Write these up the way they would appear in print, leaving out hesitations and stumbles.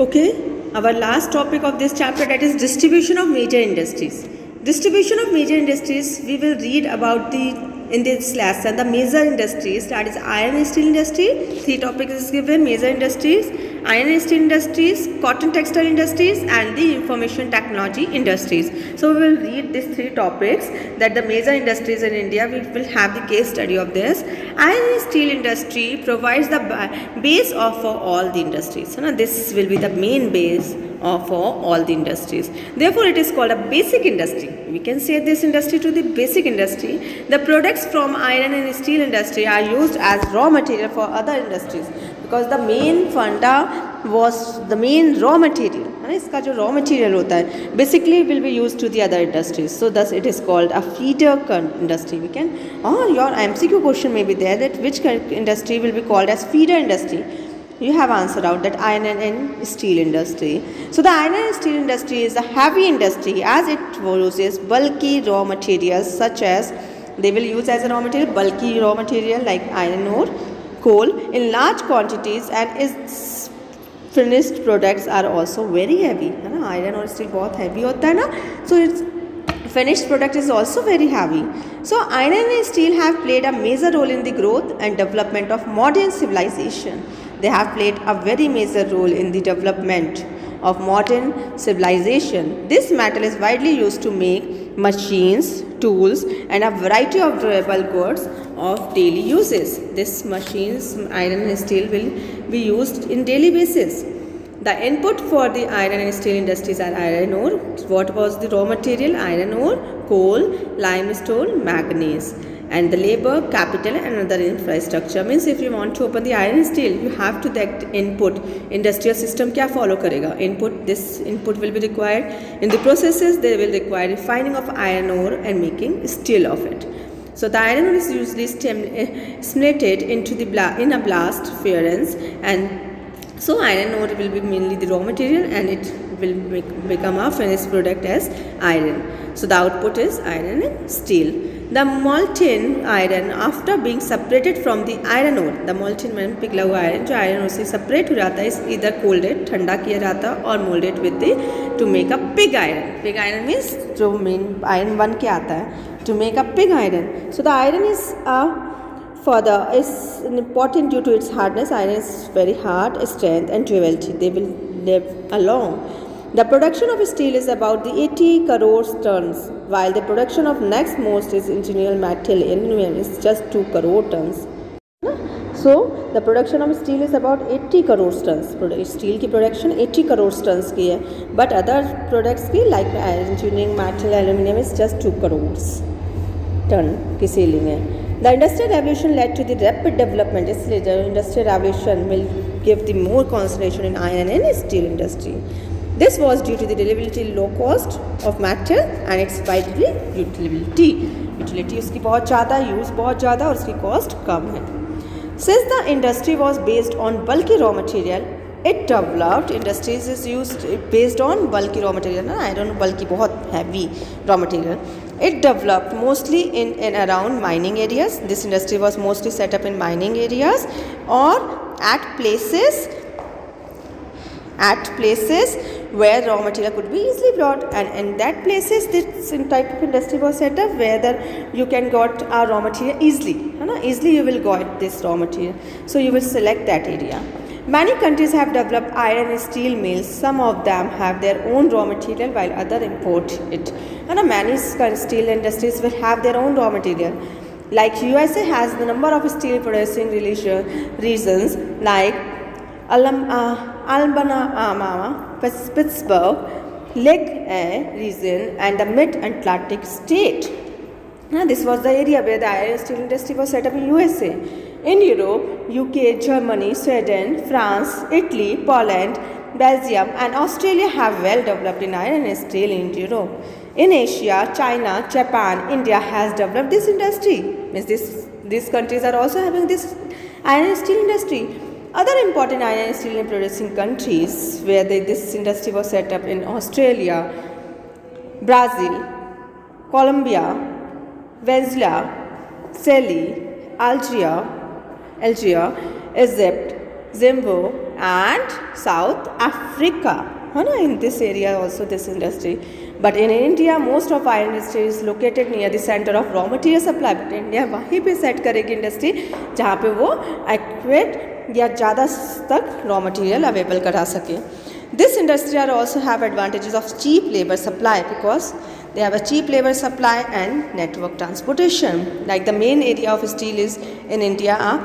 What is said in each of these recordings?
Okay, our last topic of this chapter, that is distribution of major industries. Distribution of major industries, we will read about in this lesson the major industries, that is iron and steel industry. 3 topics is given: major industries, iron and steel industries, cotton textile industries, and the information technology industries. So we will read these 3 topics, that the major industries in India. We will have the case study of this. Iron and steel industry provides the base of all the industries. This will be the main base of all the industries. Therefore, it is called a basic industry. We can say this industry to the basic industry. The products from iron and steel industry are used as raw material for other industries, because the main funda was the main raw material. इसका जो raw material होता है basically will be used to the other industries. So thus it is called a feeder industry. We can, your MCQ question may be there, that which industry will be called as feeder industry. You have answered out that iron and steel industry. So the iron and steel industry is a heavy industry, as it uses bulky raw materials, such as they will use as a raw material bulky raw material like iron ore, coal in large quantities, and its finished products are also very heavy. है ना, iron और steel बहुत heavy होता है ना, so its finished product is also very heavy. So iron and steel have played a major role in the growth and development of modern civilization. They have played a very major role in the development of modern civilization. This metal is widely used to make machines, tools, and a variety of durable goods of daily uses. These machines, iron and steel, will be used in daily basis. The input for the iron and steel industries are iron ore. What was the raw material? Iron ore, coal, limestone, manganese. And the labor, capital, and other infrastructure. Means if you want to open the iron and steel, you have to that input. Industrial system क्या follow करेगा? Input, this input will be required. In the processes, they will require refining of iron ore and making steel of it. So the iron ore is usually stimulated into the in a blast furnace, and so iron ore will be mainly the raw material, and it will become a finished product as iron. So the output is iron and steel. The molten iron, after being separated from the iron ore, the molten में पिघला हुआ iron जो iron ore से separate हो जाता है, is either colded, ठंडा किया जाता है, और molded with the to make a pig iron. Pig iron means जो main iron बन के आता है, to make a pig iron. So the iron is is important due to its hardness. Iron is very hard, strength and durability. They will live along. The production of steel is about the 80 crore tons, while the production of next most is engineered metal aluminum is just 2 crore tons. So the production of steel is about 80 crore tons. Steel की production 80 crore tons की है, but other products की like engineering metal aluminum is just 2 crores ton की selling है. The industrial revolution led to the rapid development. इसलिए the industrial revolution will give the more concentration in iron and steel industry. This was due to the relatively low cost of metal and its widely utility. Utility उसकी बहुत ज़्यादा, use बहुत ज़्यादा, और उसकी cost कम है. Since the industry was based on bulky raw material, it developed. Industries is used based on bulky raw material. ना iron bulky बहुत heavy raw material. It developed mostly in and around mining areas. This industry was mostly set up in mining areas or at places where raw material could be easily brought, and in that places this type of industry was set up where you can got a raw material easily. Easily you will get this raw material, so you will select that area. Many countries have developed iron and steel mills. Some of them have their own raw material while other import it. Many steel industries will have their own raw material. Like USA has the number of steel producing regions like Alabama, Pittsburgh, Lake region, and the Mid-Atlantic state. This was the area where the iron and steel industry was set up in USA. In Europe, UK, Germany, Sweden, France, Italy, Poland, Belgium, and Australia have well developed in iron and steel in Europe. In Asia, China, Japan, India has developed this industry. Means these countries are also having this iron and steel industry. Other important iron and steel producing countries where this industry was set up in Australia, Brazil, Colombia, Venezuela, Chile, Algeria, Egypt, Zimbabwe, and South Africa, है ना, in this area also this industry. But in India most of our industry is located near the center of raw material supply. But India वहीं पे set करेगी industry जहाँ पे वो accurate या ज़्यादा तक रॉ मटेरियल अवेलेबल करा सके. This industry are also have advantages of cheap labor supply because they have a cheap labor supply and network transportation. Like the main area of steel is in India are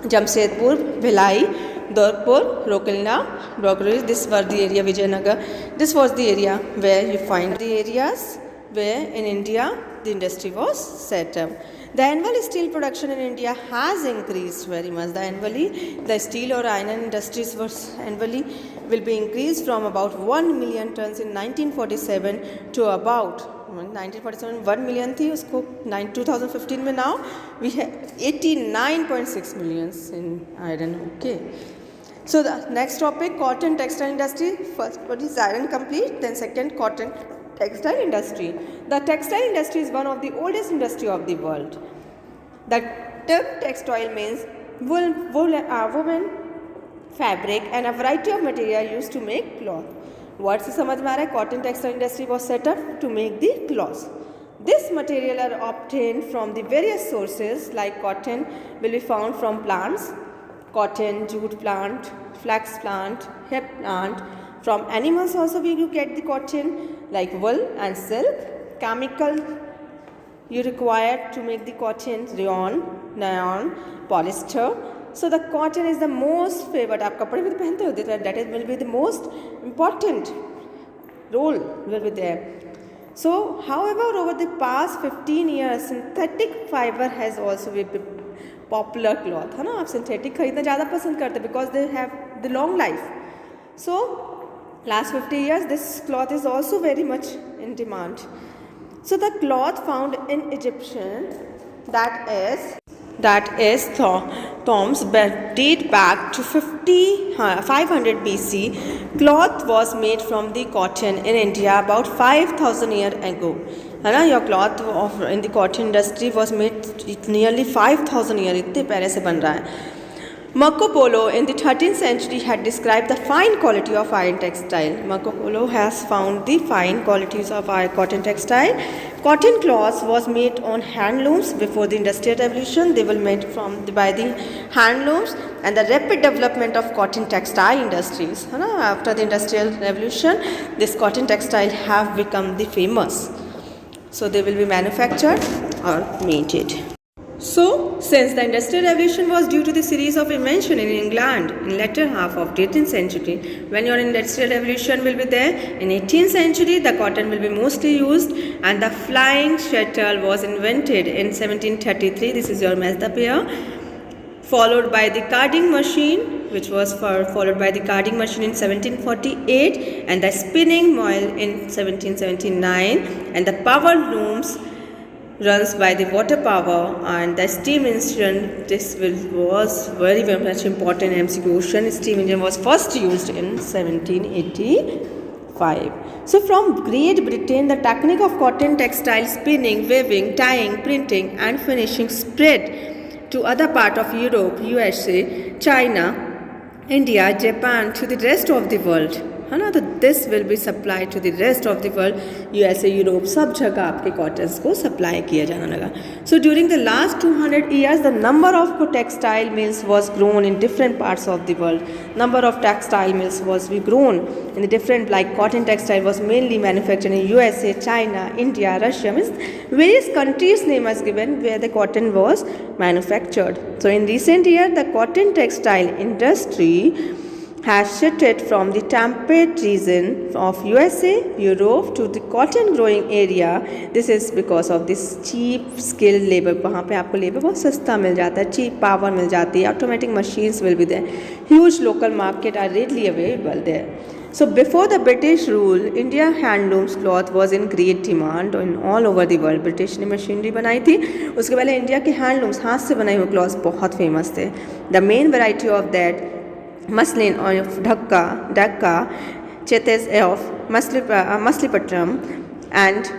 Jamshedpur, Bhilai, Durgapur, Rourkela, Brockley. This was the area Vijayanagar. This was the area where you find the areas where in India the industry was set up. The annual steel production in India has increased very much. The steel or iron industries was annually will be increased from about 1 million tons in 1947 to about 1947 1 million थी उसको 2015 में now we have 89.6 millions in iron. Okay. So the next topic, cotton textile industry. First one is iron complete, then second cotton textile industry. The textile industry is one of the oldest industry of the world. The term textile means woven fabric and a variety of material used to make cloth. Word से समझ में आ रहा है, cotton textile industry was set up to make the cloths. This material are obtained from the various sources. Like cotton will be found from plants, cotton, jute plant, flax plant, hemp plant. From animals also we get the cotton, like wool and silk. Chemical you require to make the cotton, rayon, nylon, polyester. So the cotton is the most favored. आप कपड़े भी तो पहनते होते थे. That is will be the most important role will be there. So however over the past 15 years synthetic fiber has also been popular cloth, है ना. आप synthetic खरीदना ज़्यादा पसंद करते because they have the long life. So last 50 years this cloth is also very much in demand. So the cloth found in Egyptian that is tombs date back to 500 BC. Cloth was made from the cotton in India about 5,000 years ago. है ना, your cloth of in the cotton industry was made nearly 5,000 years. इतने पहले से बन रहा है. Marco Polo in the 13th century had described the fine quality of iron textile. Marco Polo has found the fine qualities of our cotton textile. Cotton cloths was made on handlooms before the industrial revolution. They were made by the handlooms and the rapid development of cotton textile industries. After the industrial revolution, this cotton textile have become the famous. So they will be manufactured or made. So, since the Industrial Revolution was due to the series of invention in England in latter half of the 18th century, when your Industrial Revolution will be there, in 18th century the cotton will be mostly used and the flying shuttle was invented in 1733, this is your messed up here, followed by the carding machine which was followed by the carding machine in 1748 and the spinning mill in 1779 and the power looms runs by the water power and the steam engine. This was very much important MCQ question. Steam engine was first used in 1785. So from Great Britain, the technique of cotton textile spinning, weaving, tying, printing and finishing spread to other part of Europe, USA, China, India, Japan to the rest of the world. है ना, तो this will be supply to the rest of the world. USA, Europe, सब जगह आपके cottons को supply किया जाने लगा. So during the last 200 years the number of textile mills was grown in different parts of the world. Number of textile mills was be grown in the different, like cotton textile was mainly manufactured in USA, China, India, Russia, means various countries name was given where the cotton was manufactured. So in recent year the cotton textile industry has shifted from the temperate region of USA, Europe to the cotton growing area. This is because of this cheap skilled labor. वहाँ पे आपको labor बहुत सस्ता मिल जाता है, cheap power मिल जाती है, automatic machines will be there, huge local market are readily available there. So before the British rule, India handlooms cloth was in great demand in all over the world. British ने machinery बनाई थी, उसके पहले India के handlooms हाथ से बनाए हुए क्लॉथ्स बहुत फेमस थे. The main variety of that muslin of Dhaka, chetes of Malipputtam and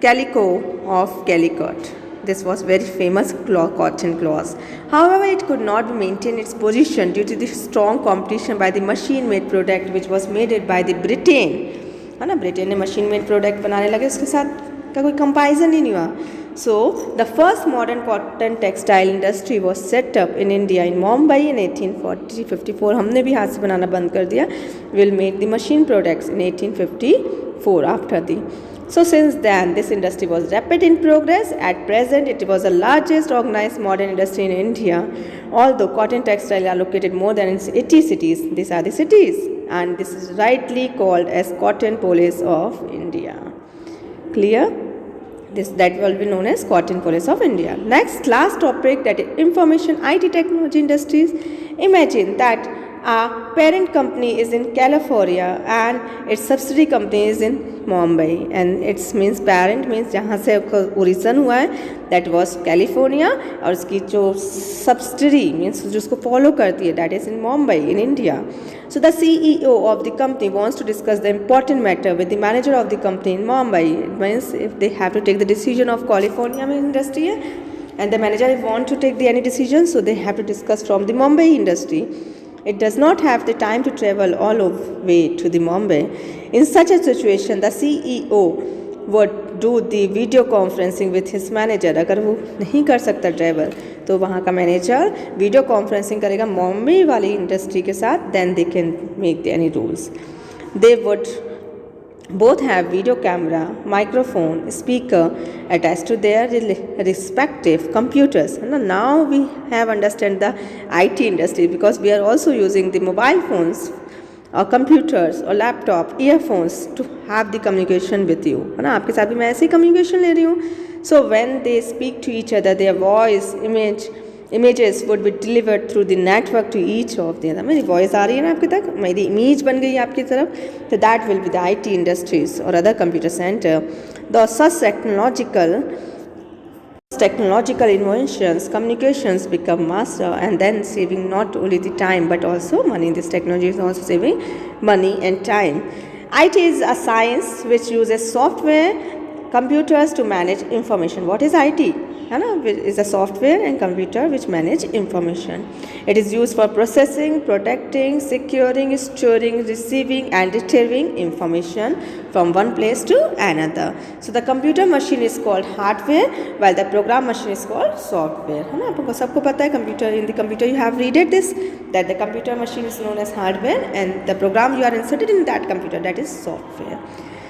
calico of Calicut. This was very famous cotton cloth. However, it could not maintain its position due to the strong competition by the machine-made product which was made by the Britain. है ना, Britain ने machine made product बनाने लगे, उसके साथ का कोई comparison ही नहीं हुआ. So the first modern cotton textile industry was set up in India in Mumbai in 1854. हमने भी हाथ से बनाना बंद कर दिया. We'll make the machine products in 1854 after the. So since then this industry was rapid in progress. At present it was the largest organized modern industry in India. Although cotton textiles are located more than in 80 cities, these are the cities, and this is rightly called as cotton polis of India. Clear? That will be known as cotton polis of India. Next, last topic, that is information IT technology industries. Imagine that a parent company is in California and its subsidiary company is in Mumbai, and it means parent means जहाँ से origin हुआ है that was California, और उसकी जो subsidiary means जो उसको follow करती है that is in Mumbai in India. So the CEO of the company wants to discuss the important matter with the manager of the company in Mumbai. It means if they have to take the decision of California industry and the manager want to take any decision, so they have to discuss from the Mumbai industry. It does not have the time to travel all the way to the Mumbai. In such a situation, the CEO would do the video conferencing with his manager. अगर वो नहीं कर सकता travel तो वहाँ का manager video conferencing करेगा मुंबई वाली इंडस्ट्री के साथ. Then they can make any rules. They would both have video camera, microphone, speaker attached to their respective computers. Now we have understand the IT industry because we are also using the mobile phones or computers or laptop, earphones to have the communication with you. है ना, आपके साथ भी मैं ऐसे ही communication ले रही हूँ. So when they speak to each other, their voice, images would be delivered through the network to each of the other. मेरी voice आ रही है ना आपके तक, मेरी image बन गई है आपकी तरफ, तो that will be the IT industries or other computer center. The such technological inventions, communications become master, and then saving not only the time but also money. This technology is also saving money and time. IT is a science which uses software, computers to manage information. What is IT? Is a software and computer which manage information. It is used for processing, protecting, securing, storing, receiving and retrieving information from one place to another. So the computer machine is called hardware while the program machine is called software. है ना, आपको सबको पता है computer, in the computer you have read this, that the computer machine is known as hardware and the program you are inserted in that computer, that is software.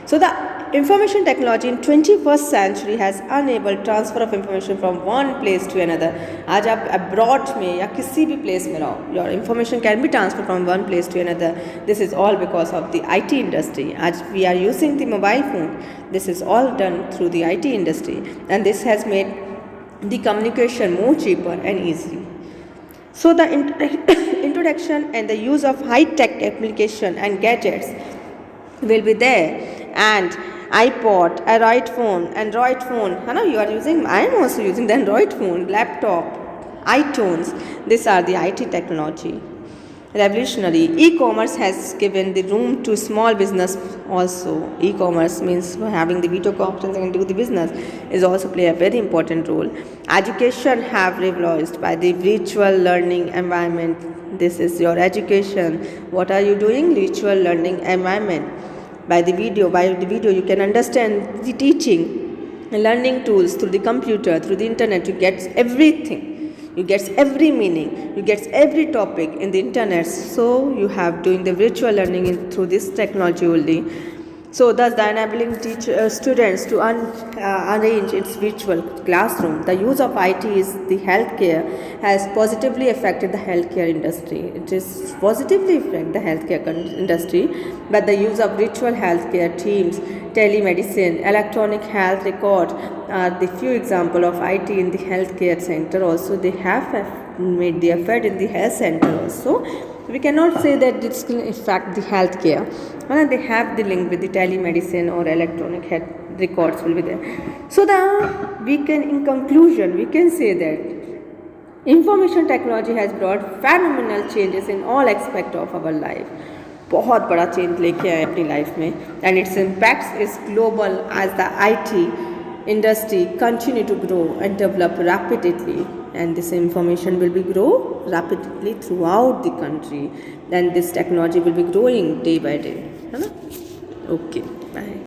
So the information technology in 21st century has enabled transfer of information from one place to another. आज आप abroad में या किसी भी place में रहो, your information can be transferred from one place to another. This is all because of the IT industry. आज we are using the mobile phone. This is all done through the IT industry, and this has made the communication more cheaper and easy. So the introduction and the use of high-tech application and gadgets will be there, and iPod, Android phone, है ना, you are using, I am also using the Android phone, laptop, iTunes. These are the IT technology. Revolutionary. E-commerce has given the room to small business also. E-commerce means having the video conference and do the business is also play a very important role. Education have revolutionized by the virtual learning environment. This is your education. What are you doing? Virtual learning environment. By the video you can understand the teaching and learning tools through the computer, through the internet. You get everything, you get every meaning, you get every topic in the internet. So you have doing the virtual learning through this technology only. So thus the enabling students to arrange its virtual classroom. The use of IT is the healthcare has positively affected the healthcare industry. It is positively affect the healthcare industry, but the use of virtual healthcare teams, telemedicine, electronic health record are the few example of IT in the healthcare center. Also they have made the effort in the health center also. We cannot say that this will affect the healthcare. They have the link with the telemedicine or electronic health records will be there. So in conclusion, we can say that information technology has brought phenomenal changes in all aspects of our life. बहुत बड़ा change लेके आए अपनी life में, and its impacts is global as the IT industry continue to grow and develop rapidly, and this information will be grow rapidly throughout the country, then this technology will be growing day by day, है ना? Okay, bye.